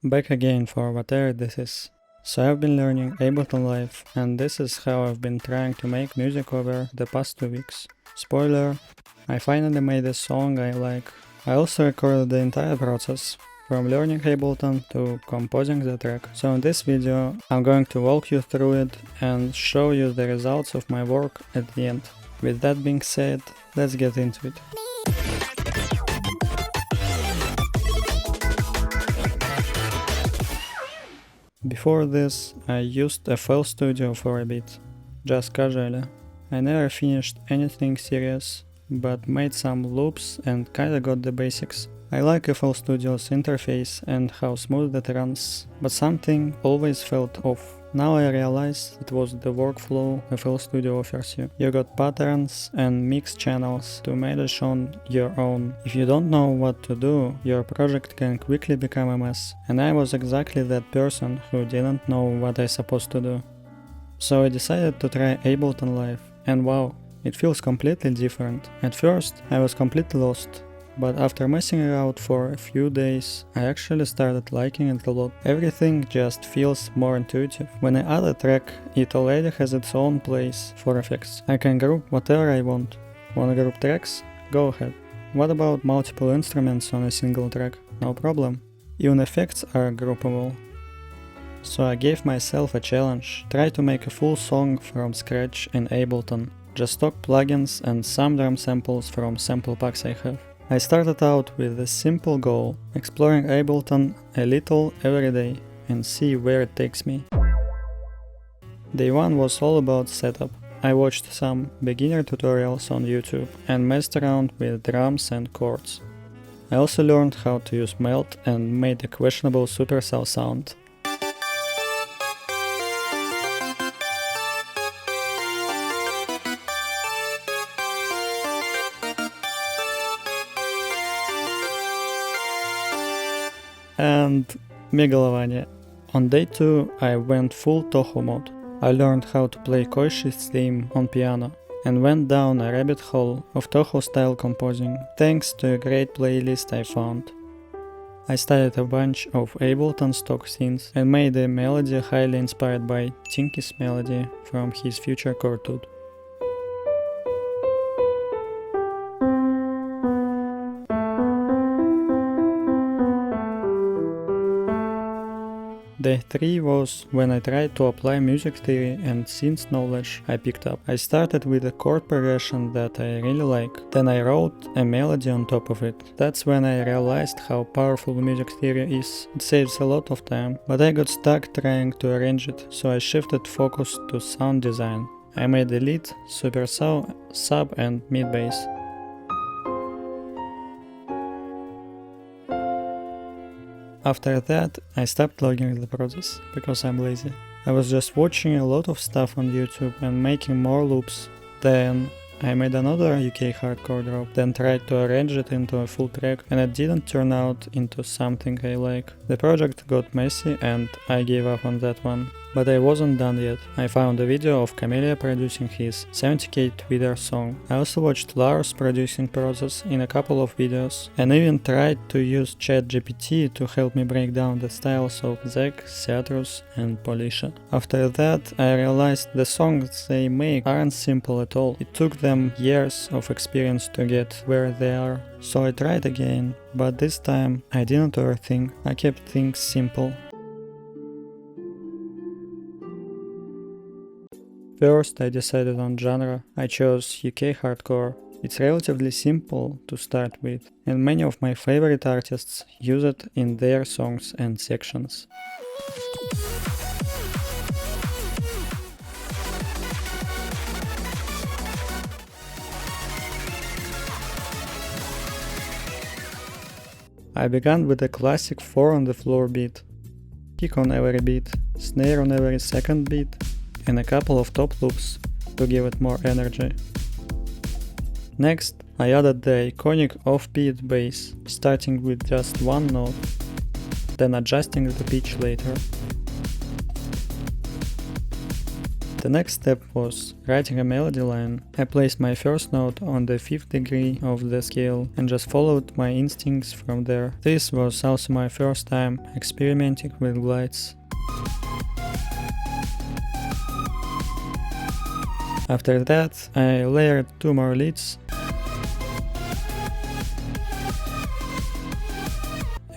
Back again for whatever this is. So I've been learning Ableton Live, and this is how I've been trying to make music over the past 2 weeks. Spoiler, I finally made a song I like. I also recorded the entire process, from learning Ableton to composing the track. So in this video I'm going to walk you through it and show you the results of my work at the end. With that being said, let's get into it. Before this, I used FL Studio for a bit, just casually. I never finished anything serious, but made some loops and kinda got the basics. I like FL Studio's interface and how smooth it runs, but something always felt off. Now I realize it was the workflow FL Studio offers you. You got patterns and mix channels to manage on your own. If you don't know what to do, your project can quickly become a mess. And I was exactly that person who didn't know what I supposed to do. So I decided to try Ableton Live, and wow, it feels completely different. At first, I was completely lost. But after messing around for a few days, I actually started liking it a lot. Everything just feels more intuitive. When I add a track, it already has its own place for effects. I can group whatever I want. Wanna group tracks? Go ahead. What about multiple instruments on a single track? No problem. Even effects are groupable. So I gave myself a challenge. Try to make a full song from scratch in Ableton. Just stock plugins and some drum samples from sample packs I have. I started out with a simple goal, exploring Ableton a little every day and see where it takes me. Day 1 was all about setup. I watched some beginner tutorials on YouTube and messed around with drums and chords. I also learned how to use melt and made a questionable supercell sound. And Megalovania. On day 2 I went full Toho mode. I learned how to play Koishi's theme on piano and went down a rabbit hole of Toho style composing thanks to a great playlist I found. I studied a bunch of Ableton stock scenes and made a melody highly inspired by Tinky's melody from his future chord dude. Day 3 was when I tried to apply music theory and synth knowledge I picked up. I started with a chord progression that I really like, then I wrote a melody on top of it. That's when I realized how powerful music theory is. It saves a lot of time, but I got stuck trying to arrange it, so I shifted focus to sound design. I made a lead, supercell, sub and mid bass. After that, I stopped logging the process, because I'm lazy. I was just watching a lot of stuff on YouTube and making more loops. Then I made another UK hardcore drop, then tried to arrange it into a full track, and it didn't turn out into something I like. The project got messy and I gave up on that one. But I wasn't done yet. I found a video of Camellia producing his 70k Twitter song. I also watched Lars producing process in a couple of videos, and even tried to use ChatGPT to help me break down the styles of Zach, Citrus and Polisha. After that, I realized the songs they make aren't simple at all. It took them years of experience to get where they are. So I tried again, but this time I didn't overthink. I kept things simple. First, I decided on genre. I chose UK hardcore. It's relatively simple to start with, and many of my favorite artists use it in their songs and sections. I began with a classic 4 on the floor beat, kick on every beat, snare on every second beat, and a couple of top loops to give it more energy. Next, I added the iconic offbeat bass, starting with just one note, then adjusting the pitch later. The next step was writing a melody line. I placed my first note on the 5th degree of the scale and just followed my instincts from there. This was also my first time experimenting with glides. After that, I layered 2 more leads,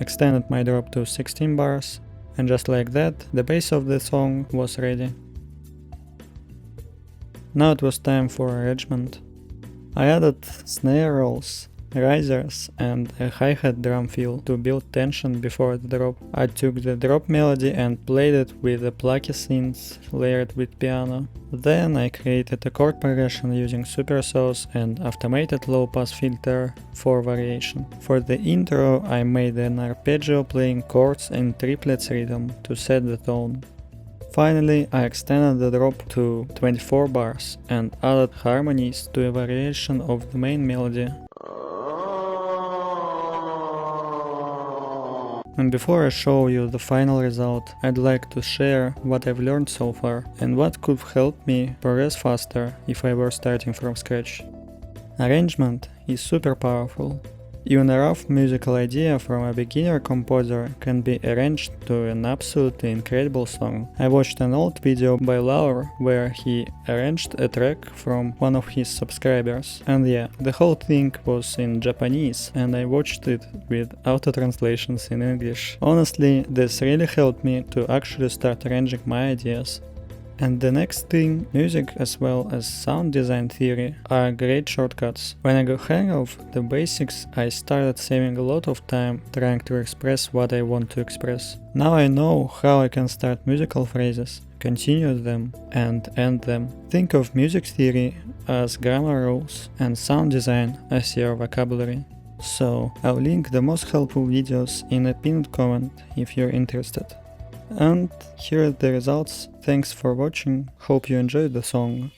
extended my drop to 16 bars, and just like that, the base of the song was ready. Now it was time for arrangement. I added snare rolls, risers, and a hi-hat drum fill to build tension before the drop. I took the drop melody and played it with the plucky synths layered with piano. Then I created a chord progression using supersaws and automated low-pass filter for variation. For the intro, I made an arpeggio playing chords in triplets rhythm to set the tone. Finally, I extended the drop to 24 bars and added harmonies to a variation of the main melody. And before I show you the final result, I'd like to share what I've learned so far and what could help me progress faster if I were starting from scratch. Arrangement is super powerful. Even a rough musical idea from a beginner composer can be arranged to an absolutely incredible song. I watched an old video by Laur where he arranged a track from one of his subscribers. And yeah, the whole thing was in Japanese and I watched it with auto translations in English. Honestly, this really helped me to actually start arranging my ideas. And the next thing, music as well as sound design theory are great shortcuts. When I got hang of the basics, I started saving a lot of time trying to express what I want to express. Now I know how I can start musical phrases, continue them, and end them. Think of music theory as grammar rules and sound design as your vocabulary. So I'll link the most helpful videos in a pinned comment if you're interested. And here are the results. Thanks for watching, hope you enjoyed the song.